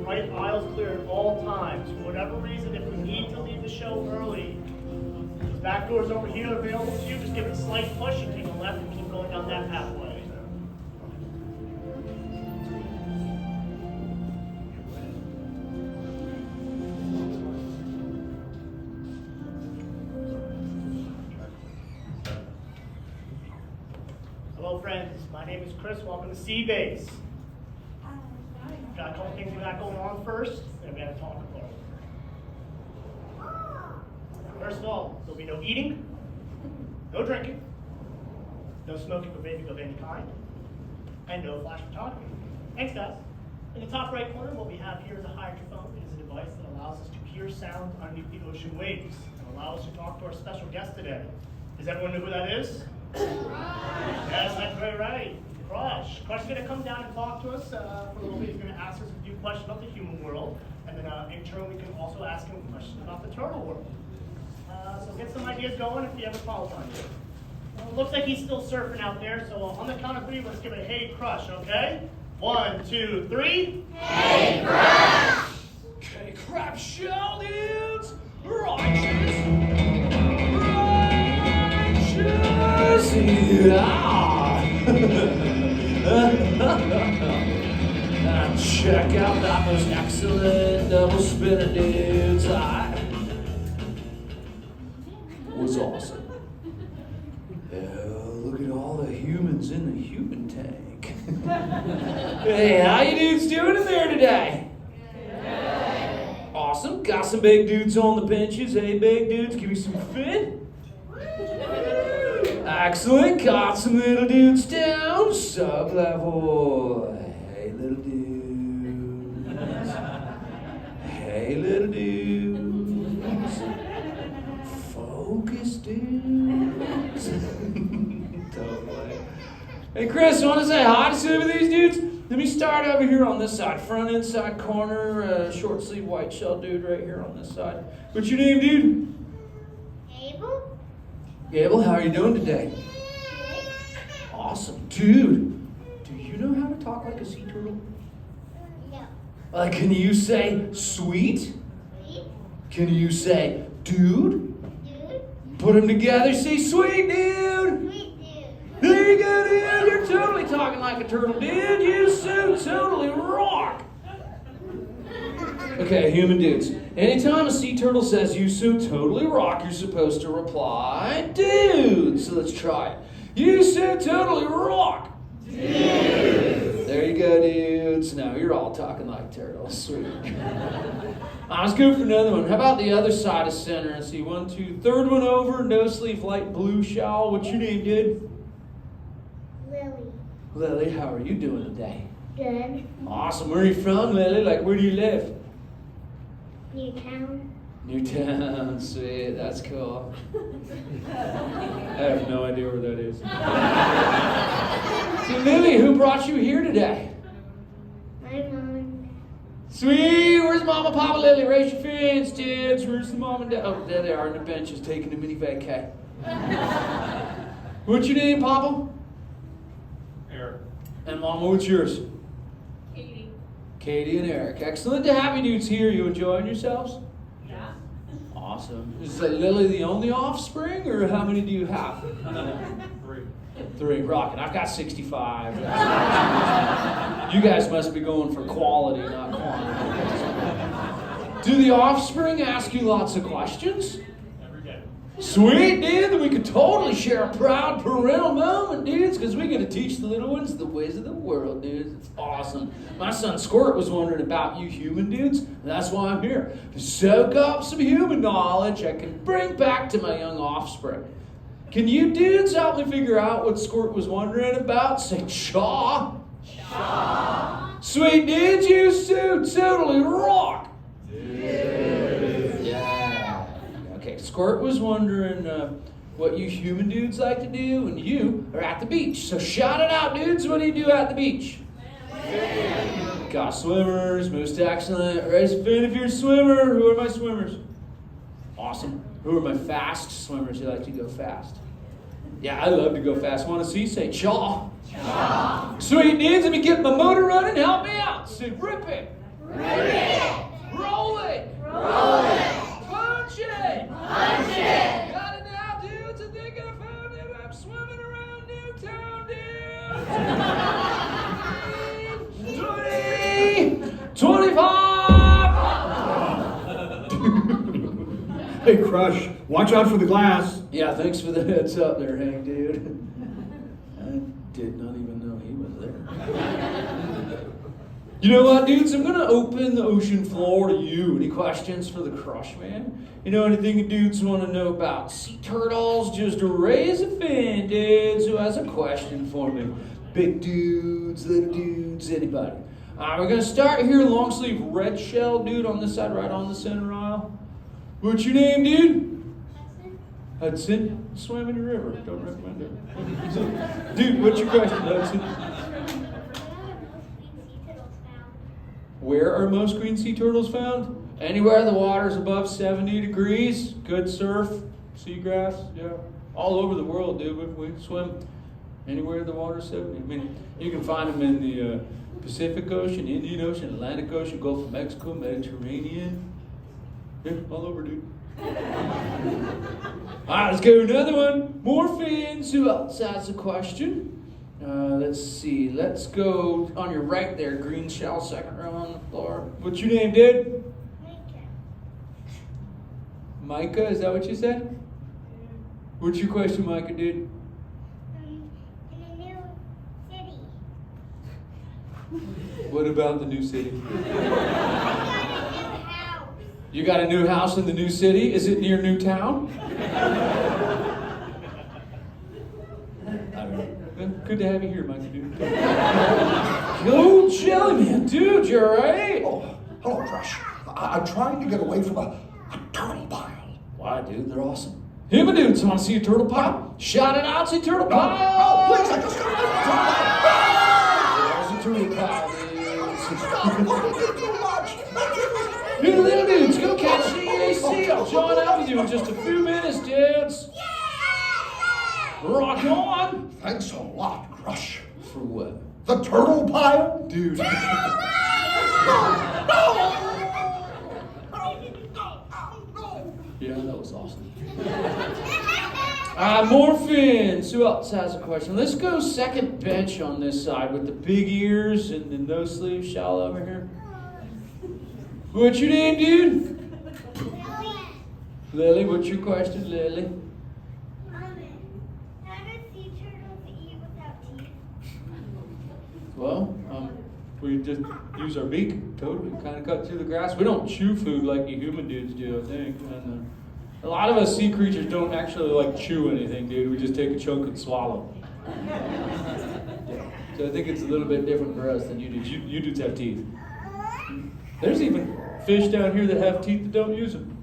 right aisle's clear at all times. For whatever reason, if we need to leave the show early, the back door's over here available to you. Just give it a slight push and take a left and keep going down that pathway. Hello friends, my name is Chris. Welcome to Seabase. Got a couple things we got going on first, and we got to talk about it. First of all, there'll be no eating, no drinking, no smoking or vaping of any kind, and no flash photography. Thanks, guys. In the top right corner, what we have here is a hydrophone. It is a device that allows us to hear sound underneath the ocean waves and allow us to talk to our special guest today. Does everyone know who that is? Yes, that's very right. Crush. Crush is going to come down and talk to us for a little bit. He's going to ask us a few questions about the human world, and then in turn we can also ask him questions about the turtle world. So get some ideas going if you have a follow on you. Looks like he's still surfing out there, so on the count of three, let's give it a hey Crush, okay? 1, 2, 3. Hey Crush! Okay, crap shell dudes! Righteous! Yeah! Check out that most excellent double spinner, dudes. Was awesome. Look at all the humans in the human tank. Hey, how you dudes doing in there today? Good. Awesome. Got some big dudes on the benches. Hey, big dudes, give me some fit. Excellent. Got some little dudes down. Sub-level. Hey, little dudes. Hey, little dudes. Focus, dudes. Totally. Hey, Chris, want to say hi to some of these dudes? Let me start over here on this side. Front, inside corner, short sleeve white shell dude right here on this side. What's your name, dude? Abel? Gable, how are you doing today? Awesome. Dude, do you know how to talk like a sea turtle? No. Can you say sweet? Sweet? Can you say dude? Dude? Put them together, say sweet dude. Sweet dude. There you go, dude. You're totally talking like a turtle, dude. You so totally rock. Okay, human dudes. Anytime a sea turtle says you so totally rock, you're supposed to reply, dude. So let's try it. You so totally rock. Dude. There you go, dudes. Now you're all talking like turtles. Sweet. Let's go for another one. How about the other side of center? Let's see. 1, 2. Third one over. No sleeve, light blue shawl. What's your name, dude? Lily. Lily, how are you doing today? Good. Awesome. Where are you from, Lily? Where do you live? Newtown. Newtown, sweet, that's cool. I have no idea where that is. So Lily, who brought you here today? My mom. Sweet, where's Mama, Papa, Lily? Raise your hands, kids. Where's the mom and dad? Oh, there they are on the benches taking a mini vacay. What's your name, Papa? Eric. And Mama, what's yours? Katie. Katie and Eric. Excellent to have you dudes here. You enjoying yourselves? Yeah. Awesome. Is Lily the only offspring, or how many do you have? 3. 3. Rockin'. I've got 65. You guys must be going for quality, not quantity. Do the offspring ask you lots of questions? Every day. Sweet, dude. Then we could totally share a proud parental moment, dudes, because we get to teach the little ones the ways of the world, dudes. It's awesome. My son Squirt was wondering about you human dudes, and that's why I'm here. To soak up some human knowledge I can bring back to my young offspring. Can you dudes help me figure out what Squirt was wondering about? Say chaw. Chaw. Sweet dudes, you so totally rock. Dude. Yeah. Okay, Squirt was wondering what you human dudes like to do when you are at the beach. So shout it out, dudes. What do you do at the beach? Swim. Got swimmers, most excellent. Raise a fin if you're a swimmer. Who are my swimmers? Awesome. Who are my fast swimmers? You like to go fast? Yeah, I love to go fast. Want to see? Say chaw. Chaw. Sweet dudes, let me get my motor running. Help me out. Say rip it. Rip it. pop! Hey, Crush, watch out for the glass. Yeah, thanks for the heads up there, Hank, dude. I did not even know he was there. You know what, dudes? I'm gonna open the ocean floor to you. Any questions for the Crush, man? You know anything you dudes want to know about sea turtles? Just raise a fin, dudes. Who has a question for me? Big dudes, little dudes, anybody? We're gonna start here, long sleeve red shell, dude, on this side, right on the center aisle. What's your name, dude? Hudson. Swam in the river. Don't recommend it. Dude, what's your question, Hudson? Where are most green sea turtles found? Anywhere the water's above 70 degrees. Good surf, seagrass, yeah. All over the world, dude. We swim anywhere the water's 70. I mean, you can find them in the Pacific Ocean, Indian Ocean, Atlantic Ocean, Gulf of Mexico, Mediterranean. Yeah, all over, dude. All right, let's go another one. More fins. Who else has a question? Let's see. Let's go on your right there, green shell, second row on the floor. What's your name, dude? Micah, is that what you said? What's your question, Micah, dude? In a new city. What about the new city? I got a new house. You got a new house in the new city? Is it near Newtown? I don't know. Good to have you here, Micah, dude. Yo, Jelly Man, dude, you alright? Oh, hello, Crush. I'm trying to get away from a turtle pile. Why, dude, they're awesome. Human dudes, want to see a turtle pile? Shout it out, see turtle No, pile! please, I just got away from the turtle pile. There's a turtle pile, dudes. Stop looking too much. Hey, little dudes, go catch the EAC. I'll join up with you in just a few minutes, dudes. Rock on! Thanks a lot, Crush. For what? The turtle pile? Dude. Yeah, that was awesome. More fins. Who else has a question? Let's go second bench on this side with the big ears and the no sleeve shawl over here. What's your name, dude? Lily, what's your question, Lily? How do sea turtles eat without teeth? Well, we just use our beak, totally, kind of cut through the grass. We don't chew food like you human dudes do, I think. And a lot of us sea creatures don't actually like chew anything, dude. We just take a chunk and swallow. So I think it's a little bit different for us than you dudes. You dudes have teeth. There's even fish down here that have teeth that don't use them.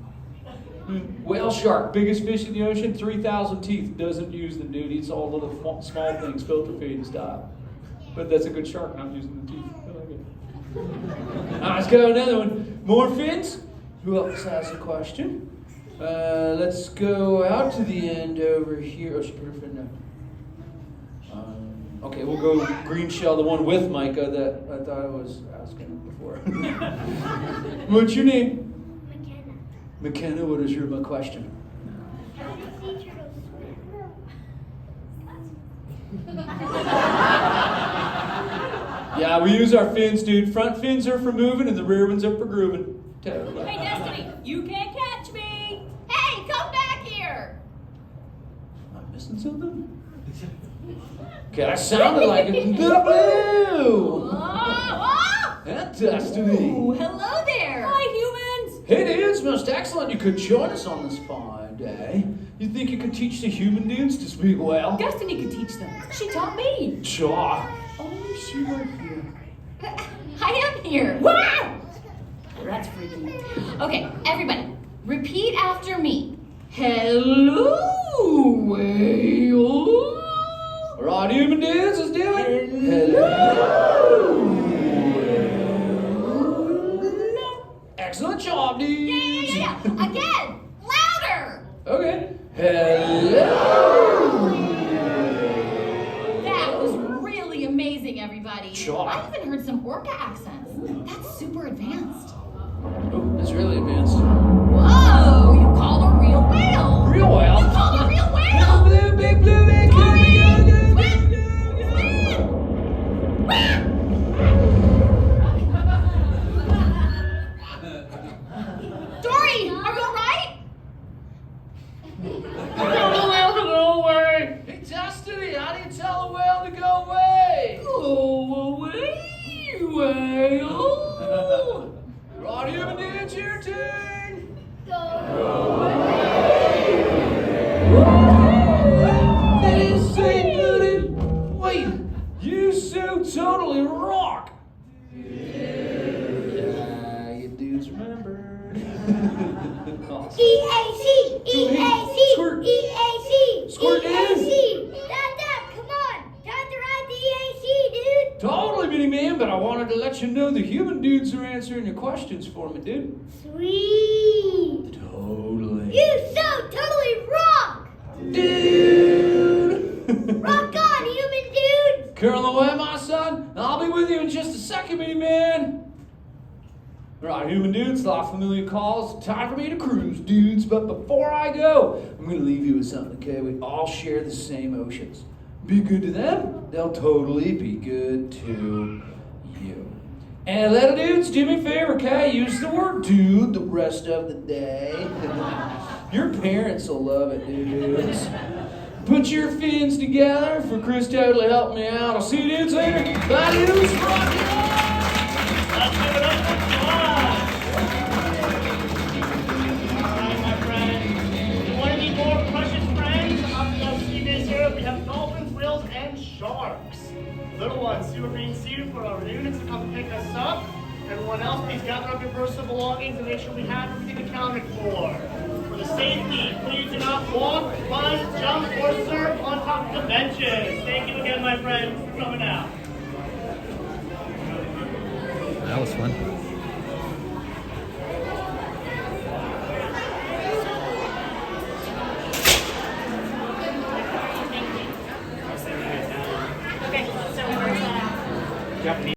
Whale shark, biggest fish in the ocean, 3,000 teeth, doesn't use them, dude. Eats all little small things, filter feed and stuff. But that's a good shark, not using the teeth. I like it. Let's go another one. More fins? Who else has a question? Let's go out to the end over here. Oh, she put her fin down. Okay, we'll go green shell, the one with Micah that I thought I was asking before. What's your name? McKenna. McKenna, what is your question? How do sea turtles swim? Yeah, we use our fins, dude. Front fins are for moving and the rear ones are for grooving. Totally. Hey, Destiny, you can't catch me. Hey, come back here. Am I missing something? Okay, that sounded like it. The blue! Oh, That's Destiny. oh, hello there. Hi, humans. Hey dudes, most excellent. You could join us on this fine day. You think you could teach the human dudes to speak well? Destiny could teach them. She taught me. Sure. Oh, she right here. I am here. Wow! That's freaky. Okay, everybody, repeat after me. Hello, whale. All right, human dudes, let's do it. Hello. Excellent job, dudes. Yeah. Again, louder. Okay. Hello. That was really amazing, everybody. Sure. I even heard some orca accents. That's super advanced. Oh, it's really advanced. Whoa, you called a real whale. Real whale? You called a real whale. Blue, big blue, big Tori, blue, swim, go, swim. Right, human dudes, your turn. This ain't good. Wait, you so totally rock. Yeah, you dudes remember. Awesome. EAC, EAC, Squirt. EAC, Squirt, EAC. Dad, come on. Time to ride the EAC, dude. Totally, Mini Man, but I wanted to let you know the human dudes are answering your questions for me, dude. Sweet. Totally. You so totally rock. Dude! Rock on, human dude. Curl away, my son. I'll be with you in just a second, Mini Man. All right, human dudes, thought familiar calls. Time for me to cruise, dudes. But before I go, I'm going to leave you with something, okay? We all share the same oceans. Be good to them, they'll totally be good to you. And little dudes, do me a favor, okay? Use the word dude the rest of the day. Your parents will love it, dudes. Put your fins together for Chris totally helped me out. I'll see you dudes later. Bye, dudes. Rock it on! Let's give it up for Todd. All right, my friends. You want to be more precious friends? Up to us see this here. We have dolphins, whales, and sharks. Little ones, who are being seated for our units to come pick us up. Everyone else, please gather up your personal belongings and make sure we have everything accounted for. For the safety, please do not walk, run, jump, or surf on top of the benches. Thank you again, my friends, for coming out. That was fun. Okay, so where's that? Japanese.